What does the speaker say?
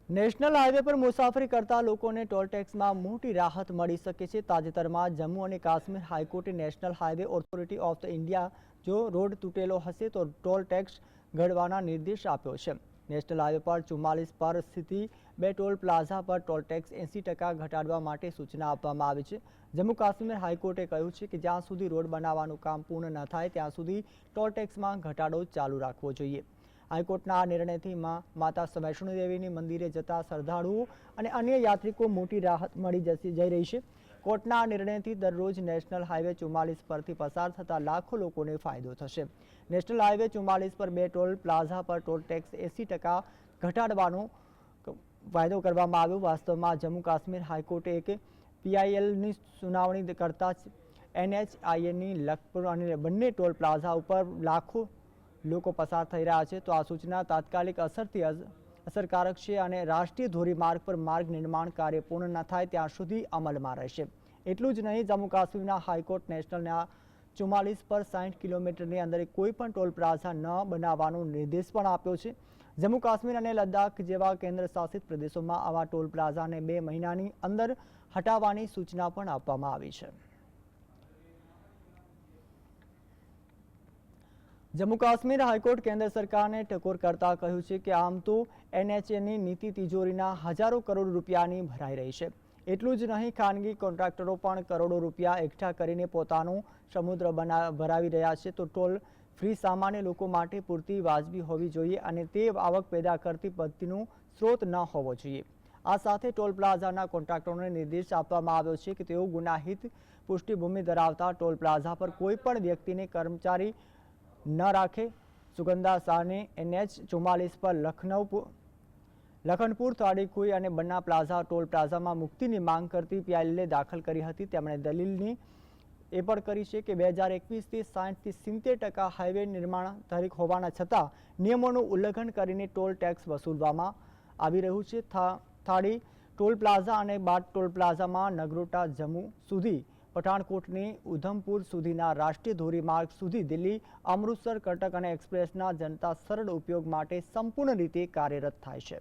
National highway પર મુસાફરી કરતા લોકોને ટોલ ટેક્સમાં મોટી રાહત મળી શકે છે। તાજેતરમાં જમ્મુ અને કાશ્મીર હાઈકોર્ટે national highway authority of the India જો રોડ તૂટેલો હશે તો ટોલ ટેક્સ ઘડવાના નિર્દેશ આપ્યો છે। નેશનલ હાઈવે પર 44 પર સ્થિત બે ટોલ પ્લાઝા પર ટોલ ટેક્સ 80% ઘટાડવા માટે સૂચના આપવામાં આવી છે। જમ્મુ કાશ્મીર હાઈકોર્ટે કહ્યું છે કે જ્યાં સુધી રોડ બનાવવાનું કામ પૂર્ણ ન થાય ત્યાં સુધી ટોલ ટેક્સમાં ઘટાડો ચાલુ રાખવો જોઈએ। હાઈકોર્ટના આ નિર્ણયથી માતા વૈષ્ણો દેવીની મંદિરે જતા શ્રદ્ધાળુઓ અને અન્ય યાત્રિકો મોટી રાહત મળી જઈ રહી છે। કોર્ટના આ નિર્ણયથી દરરોજ નેશનલ હાઈવે 44 પરથી પસાર થતા લાખો લોકોને ફાયદો થશે। નેશનલ હાઈવે 44 પર બે ટોલ પ્લાઝા પર ટોલ ટેક્સ 80% ઘટાડવાનો વાયદો કરવામાં આવ્યો। વાસ્તવમાં જમ્મુ કાશ્મીર હાઈકોર્ટે એક પીઆઈએલની સુનાવણી કરતા એનએચઆઈએની લખપત અને બંને ટોલ પ્લાઝા ઉપર લાખો લોકો પસાર થઈ રહ્યા છે, તો આ સૂચના તાત્કાલિક અસરથી અસરકારક છે અને રાષ્ટ્રીય ધોરીમાર્ગ પર માર્ગ નિર્માણ કાર્ય પૂર્ણ ન થાય ત્યાં સુધી અમલમાં રહેશે। એટલું જ નહીં, જમ્મુ કાશ્મીરના હાઈકોર્ટ નેશનલના 44 પર 60 કિલોમીટરની અંદર કોઈ પણ ટોલ પ્લાઝા ન બનાવવાનો નિર્દેશ પણ આપ્યો છે। જમ્મુ કાશ્મીર અને લદ્દાખ જેવા કેન્દ્ર શાસિત પ્રદેશોમાં આવા ટોલ પ્લાઝાને 2 મહિનાની અંદર હટાવવાની સૂચના પણ આપવામાં આવી છે। જમ્મુ કાશ્મીર હાઈકોર્ટ કેન્દ્ર સરકારને ટકોર કરતા કહ્યું છે કે આમ તો એનએચએની નીતિ તિજોરીના હજારો કરોડ રૂપિયાની ભરાઈ રહી છે। એટલું જ નહીં, ખાનગી કોન્ટ્રાક્ટરો પણ કરોડો રૂપિયા એકઠા કરીને પોતાનો સમુદ્ર ભરાવી રહ્યા છે। તો ટોલ ફ્રી સામાન્ય લોકો માટે પૂરતી વાજબી હોવી જોઈએ અને તે આવક પેદા કરતી પદ્ધતિનો સ્ત્રોત ન હોવો જોઈએ। આ સાથે ટોલ પ્લાઝાના કોન્ટ્રાક્ટરોને નિર્દેશ આપવામાં આવ્યો છે કે તેઓ ગુનાહિત પૃષ્ઠભૂમિ ધરાવતા ટોલ પ્લાઝા પર કોઈ પણ વ્યક્તિને કર્મચારી ન રાખે। સુગંધા શાહને NH 44 પર લખનપુર, થાડીખુઈ અને બન્ના પ્લાઝા ટોલ પ્લાઝામાં મુક્તિની માંગ કરતી પીઆઈએલે દાખલ કરી હતી। તેમણે દલીલની એ પણ કરી છે કે 2021થી 60થી 70% હાઈવે નિર્માણ તારીખ હોવાના છતાં નિયમોનું ઉલ્લંઘન કરીને ટોલ ટેક્સ વસૂલવામાં આવી રહ્યું છે। થાડી ટોલ પ્લાઝા અને બાદ ટોલ પ્લાઝામાં નગરોટા જમ્મુ સુધી, પઠાણકોટની ઉધમપુર સુધીના રાષ્ટ્રીય ધોરીમાર્ગ સુધી દિલ્હી, અમૃતસર, કટક અને એક્સપ્રેસના જનતા સરળ ઉપયોગ માટે સંપૂર્ણ રીતે કાર્યરત થાય છે।